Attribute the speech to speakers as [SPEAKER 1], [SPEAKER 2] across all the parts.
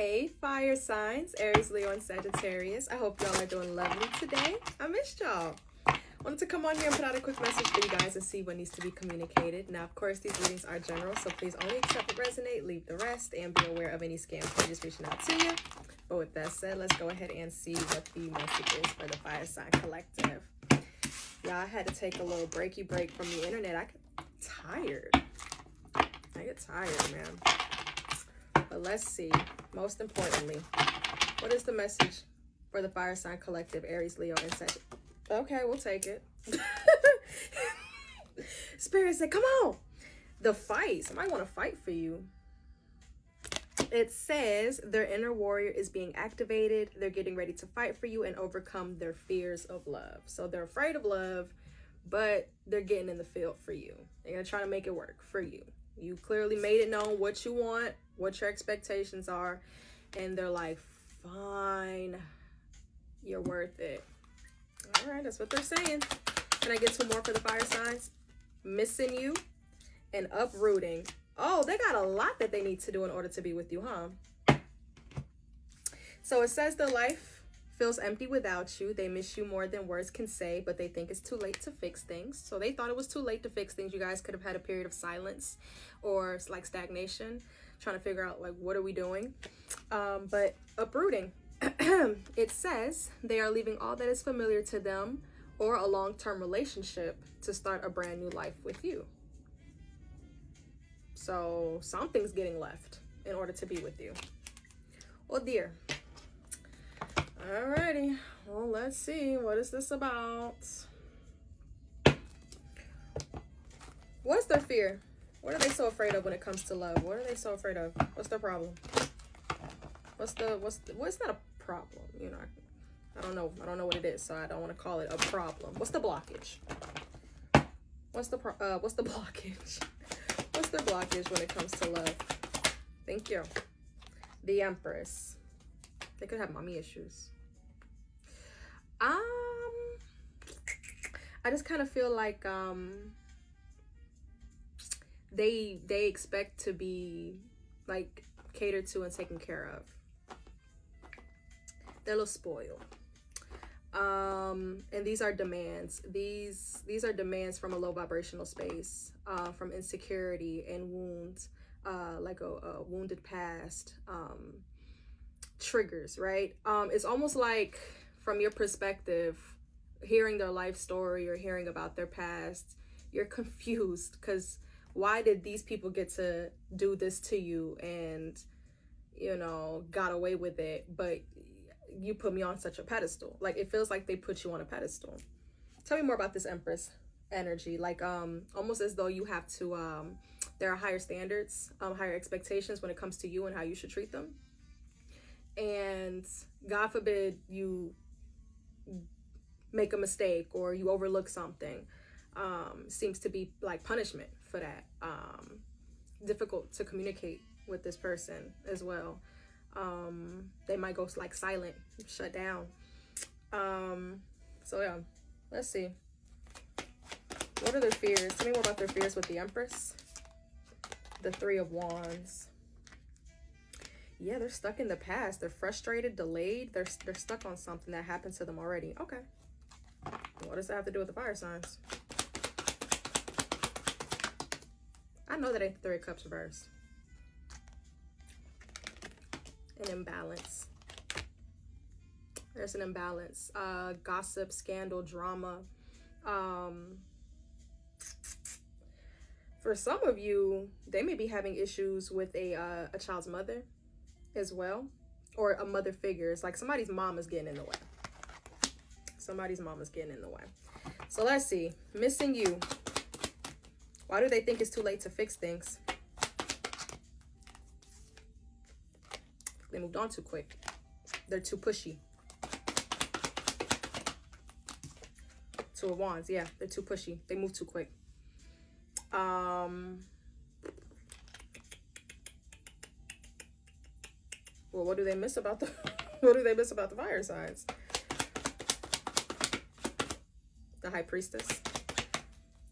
[SPEAKER 1] Hey, fire signs, Aries, Leo, and Sagittarius. I hope y'all are doing lovely today. I missed y'all. Wanted to come on here and put out a quick message for you guys and see what needs to be communicated. Now, of course, these readings are general, so please only accept what resonate, leave the rest, and be aware of any scam pages reaching out to you. But with that said, let's go ahead and see what the message is for the fire sign collective. Y'all, I had to take a little break from the internet. I get tired, man. But let's see. Most importantly, what is the message for the fire sign collective, Aries, Leo, and Sagittarius? Okay, we'll take it. Spirit said, come on. The fight. Somebody want to fight for you. It says their inner warrior is being activated. They're getting ready to fight for you and overcome their fears of love. So they're afraid of love, but they're getting in the field for you. They're going to try to make it work for you. You clearly made it known what you want, what your expectations are, and they're like, fine, you're worth it. All right, that's what they're saying. Can I get two more for the fire signs? Missing you and uprooting. Oh, they got a lot that they need to do in order to be with you, huh? So it says their life feels empty without you. They miss you more than words can say, but they think it's too late to fix things. So they thought it was too late to fix things. You guys could have had a period of silence or like stagnation, trying to figure out like, what are we doing? But uprooting. It says they are leaving all that is familiar to them or a long-term relationship to start a brand new life with you. So something's getting left in order to be with you. Oh dear. Alrighty, well, let's see. What is this about? What's their fear? What are they so afraid of when it comes to love? What are they so afraid of? What's their problem? What's not a problem? You know, I don't know what it is, so I don't want to call it a problem. What's the blockage? What's the blockage? What's their blockage when it comes to love? Thank you. The Empress. They could have mommy issues. I just kind of feel like they expect to be like catered to and taken care of. They're a little spoiled. And these are demands. These are demands from a low vibrational space, from insecurity and wounds, like a wounded past, triggers, right? It's almost like from your perspective, hearing their life story or hearing about their past, you're confused because why did these people get to do this to you and, you know, got away with it, but you put me on such a pedestal? Like, it feels like they put you on a pedestal. Tell me more about this Empress energy. Like, almost as though you have to, there are higher standards, higher expectations when it comes to you and how you should treat them. And God forbid you make a mistake or you overlook something. Seems to be like punishment for that. Difficult to communicate with this person as well. They might go like silent, shut down. So yeah, let's see. What are their fears? Tell me more about their fears with the Empress. The Three of Wands. Yeah, they're stuck in the past. They're frustrated, delayed. They're stuck on something that happened to them already. Okay. What does that have to do with the fire signs? I know that ain't the Three of Cups reversed. An imbalance. There's an imbalance. Gossip, scandal, drama. For some of you, they may be having issues with a child's mother as well, or a mother figure. It's like somebody's mom is getting in the way. Somebody's mom is getting in the way. So let's see. Missing you. Why do they think it's too late to fix things? They moved on too quick. They're too pushy. Two of Wands. Yeah, they're too pushy. They move too quick. Well, what do they miss about the what do they miss about the fire signs? The High Priestess.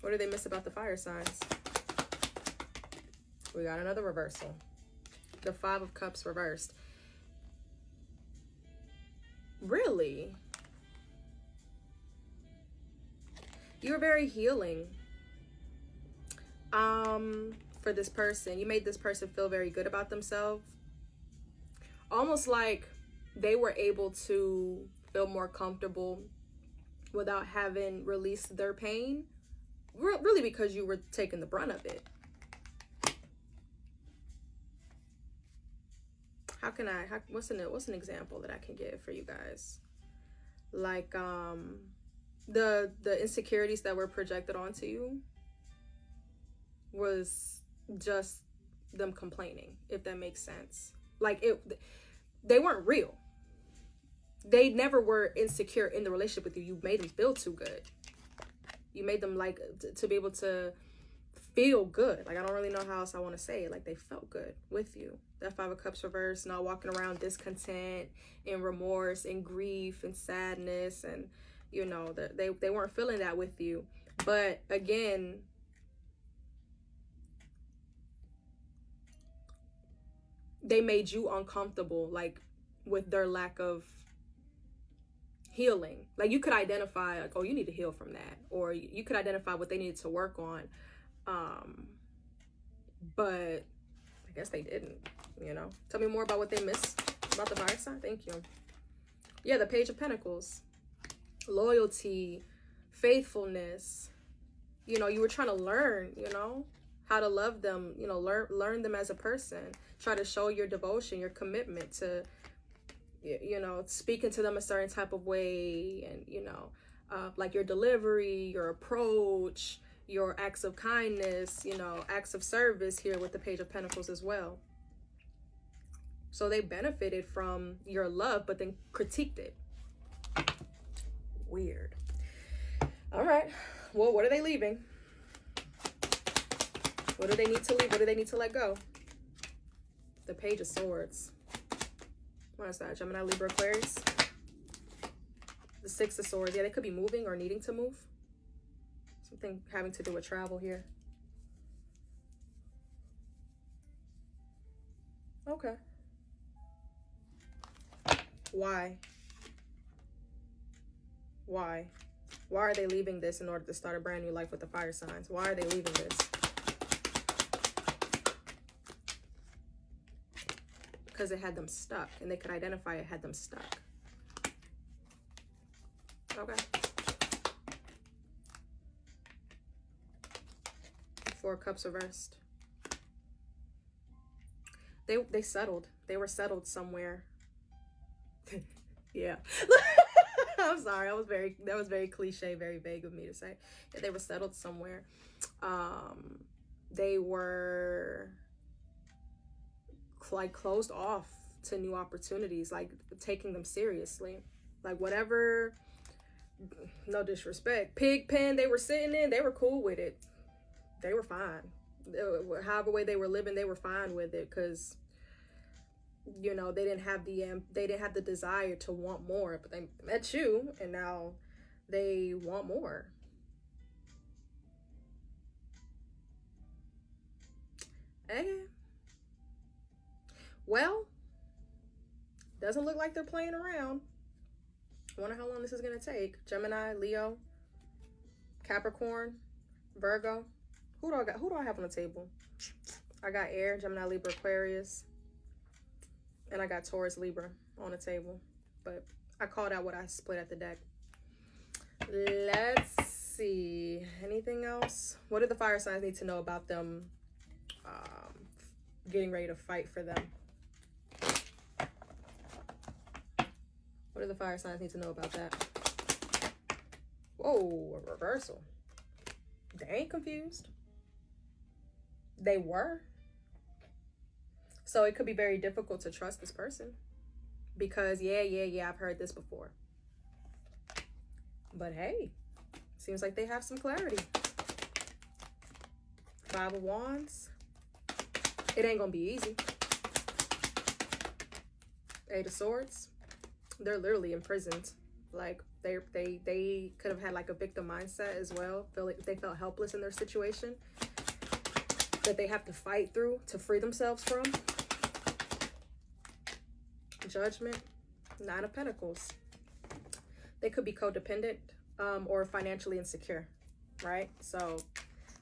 [SPEAKER 1] What do they miss about the fire signs? We got another reversal. The Five of Cups reversed. Really? You're very healing. For this person, you made this person feel very good about themselves. Almost like they were able to feel more comfortable without having released their pain. Really, because you were taking the brunt of it. What's an example that I can give for you guys? Like, the insecurities that were projected onto you was just them complaining, if that makes sense. Like, they weren't real. They never were insecure in the relationship with you. You made them feel too good. You made them, like, to be able to feel good. Like, I don't really know how else I want to say it. Like, they felt good with you. That Five of Cups reverse, not walking around discontent and remorse and grief and sadness, and you know, they weren't feeling that with you. But again, they made you uncomfortable, like, with their lack of healing. Like, you could identify, like, oh, you need to heal from that, or you could identify what they needed to work on. But I guess they didn't, you know. Tell me more about what they missed about the fire sign. Thank you. Yeah, the Page of Pentacles. Loyalty, faithfulness. You know, you were trying to learn, you know, how to love them, you know, learn them as a person. Try to show your devotion, your commitment to, you know, speaking to them a certain type of way, and, you know, like your delivery, your approach, your acts of kindness, you know, acts of service here with the Page of Pentacles as well. So they benefited from your love, but then critiqued it. Weird. All right. Well, what are they leaving? What do they need to leave? What do they need to let go? The Page of Swords. What is that? Gemini, Libra, Aquarius. The Six of Swords. Yeah, they could be moving or needing to move. Something having to do with travel here. Okay. Why? Why? Why are they leaving this in order to start a brand new life with the fire signs? Why are they leaving this? Because it had them stuck, and they could identify it had them stuck. Okay. Four of Cups reversed. They settled. They were settled somewhere. Yeah. I'm sorry. That was very cliche, very vague of me to say. Yeah, they were settled somewhere. They were like closed off to new opportunities, like taking them seriously. Like, whatever, no disrespect, pig pen they were sitting in, they were cool with it. They were fine. However way they were living, they were fine with it, because, you know, they didn't have the desire to want more. But they met you, and now they want more. Hey, well, doesn't look like they're playing around. I wonder how long this is gonna take. Gemini, Leo, Capricorn, Virgo. Who do I have on the table? I got Air, Gemini, Libra, Aquarius, and I got Taurus, Libra on the table. But I called out what I split at the deck. Let's see. Anything else? What do the fire signs need to know about them getting ready to fight for them? What do the fire signs need to know about that? Whoa, a reversal. They ain't confused. They were. So it could be very difficult to trust this person, because yeah, I've heard this before. But hey, seems like they have some clarity. Five of Wands. It ain't gonna be easy. Eight of Swords. They're literally imprisoned. Like, they could have had like a victim mindset as well. They felt helpless in their situation that they have to fight through to free themselves from. Judgment. Nine of Pentacles. They could be codependent or financially insecure, right? So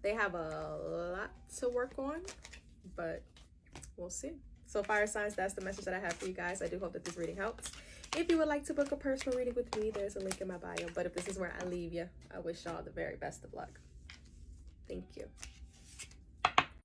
[SPEAKER 1] they have a lot to work on, but we'll see. So fire signs, that's the message that I have for you guys. I do hope that this reading helps. If you would like to book a personal reading with me, there's a link in my bio. But if this is where I leave you, I wish y'all the very best of luck. Thank you.